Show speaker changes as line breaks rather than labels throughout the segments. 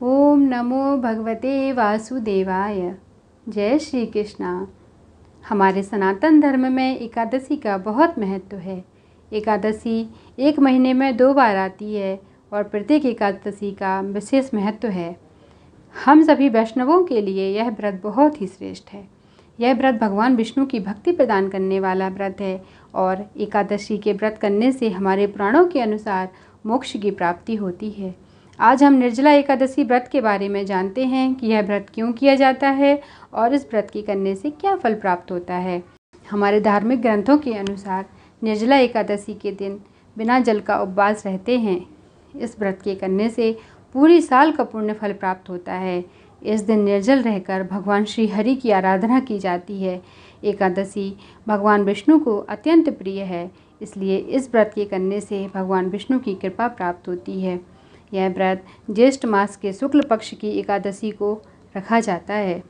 ओम नमो भगवते वासुदेवाय। जय श्री कृष्णा। हमारे सनातन धर्म में एकादशी का बहुत महत्व है। एकादशी एक महीने में 2 बार आती है और प्रत्येक एकादशी का विशेष महत्व है। हम सभी वैष्णवों के लिए यह व्रत बहुत ही श्रेष्ठ है। यह व्रत भगवान विष्णु की भक्ति प्रदान करने वाला व्रत है और एकादशी के व्रत करने से हमारे पुराणों के अनुसार मोक्ष की प्राप्ति होती है। आज हम निर्जला एकादशी व्रत के बारे में जानते हैं कि यह व्रत क्यों किया जाता है और इस व्रत के करने से क्या फल प्राप्त होता है। हमारे धार्मिक ग्रंथों के अनुसार निर्जला एकादशी के दिन बिना जल का उपवास रहते हैं। इस व्रत के करने से पूरी साल का पुण्य फल प्राप्त होता है। इस दिन निर्जल रहकर भगवान श्री हरि की आराधना की जाती है। एकादशी भगवान विष्णु को अत्यंत प्रिय है, इसलिए इस व्रत के करने से भगवान विष्णु की कृपा प्राप्त होती है। यह व्रत ज्येष्ठ मास के शुक्ल पक्ष की एकादशी को रखा जाता है।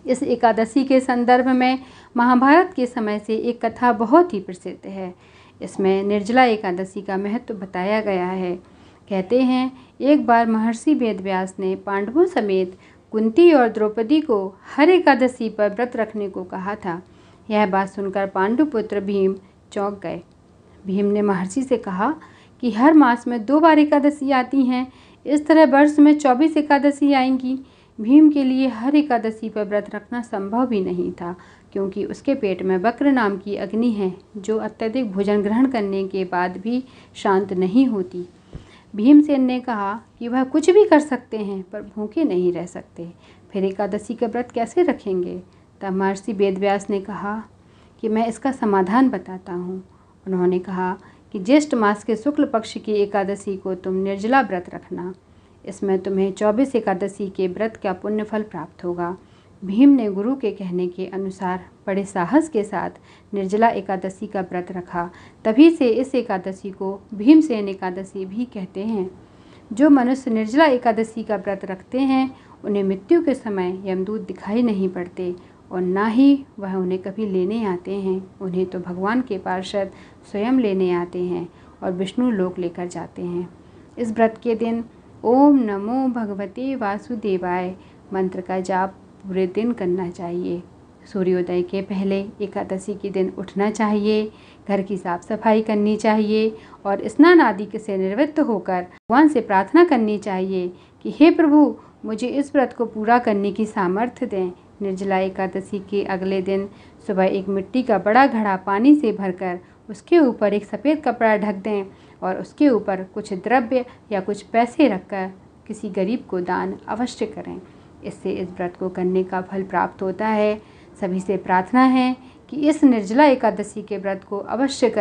इस एकादशी के संदर्भ में महाभारत के समय से एक कथा बहुत ही प्रसिद्ध है। इसमें निर्जला एकादशी का महत्व बताया गया है। कहते हैं, एक बार महर्षि वेदव्यास ने पांडवों समेत कुंती और द्रौपदी को हर एकादशी पर व्रत रखने को कहा था। यह बात सुनकर पांडुपुत्र भीम चौंक गए। भीम ने महर्षि से कहा कि हर मास में 2 बार एकादशी आती हैं, इस तरह वर्ष में 24 एकादशी आएंगी। भीम के लिए हर एकादशी पर व्रत रखना संभव भी नहीं था, क्योंकि उसके पेट में वक्र नाम की अग्नि है जो अत्यधिक भोजन ग्रहण करने के बाद भी शांत नहीं होती। भीमसेन ने कहा कि वह कुछ भी कर सकते हैं पर भूखे नहीं रह सकते, फिर एकादशी का व्रत कैसे रखेंगे। तब महर्षि वेदव्यास ने कहा कि मैं इसका समाधान बताता हूँ। उन्होंने कहा कि ज्येष्ठ मास के शुक्ल पक्ष की एकादशी को तुम निर्जला व्रत रखना। इसमें तुम्हें 24 एकादशी के व्रत का पुण्य फल प्राप्त होगा। भीम ने गुरु के कहने के अनुसार बड़े साहस के साथ निर्जला एकादशी का व्रत रखा। तभी से इस एकादशी को भीमसेन एकादशी भी कहते हैं। जो मनुष्य निर्जला एकादशी का व्रत रखते हैं उन्हें मृत्यु के समय यमदूत दिखाई नहीं पड़ते और ना ही वह उन्हें कभी लेने आते हैं। उन्हें तो भगवान के पार्षद स्वयं लेने आते हैं और विष्णु लोक लेकर जाते हैं। इस व्रत के दिन ओम नमो भगवते वासुदेवाय मंत्र का जाप पूरे दिन करना चाहिए। सूर्योदय के पहले एकादशी के दिन उठना चाहिए, घर की साफ सफाई करनी चाहिए और स्नान आदि से निवृत्त होकर भगवान से प्रार्थना करनी चाहिए कि हे प्रभु, मुझे इस व्रत को पूरा करने की सामर्थ्य दें। निर्जला एकादशी के अगले दिन सुबह एक मिट्टी का बड़ा घड़ा पानी से भरकर उसके ऊपर एक सफ़ेद कपड़ा ढक दें और उसके ऊपर कुछ द्रव्य या कुछ पैसे रखकर किसी गरीब को दान अवश्य करें। इससे इस व्रत को करने का फल प्राप्त होता है। सभी से प्रार्थना है कि इस निर्जला एकादशी के व्रत को अवश्य करें।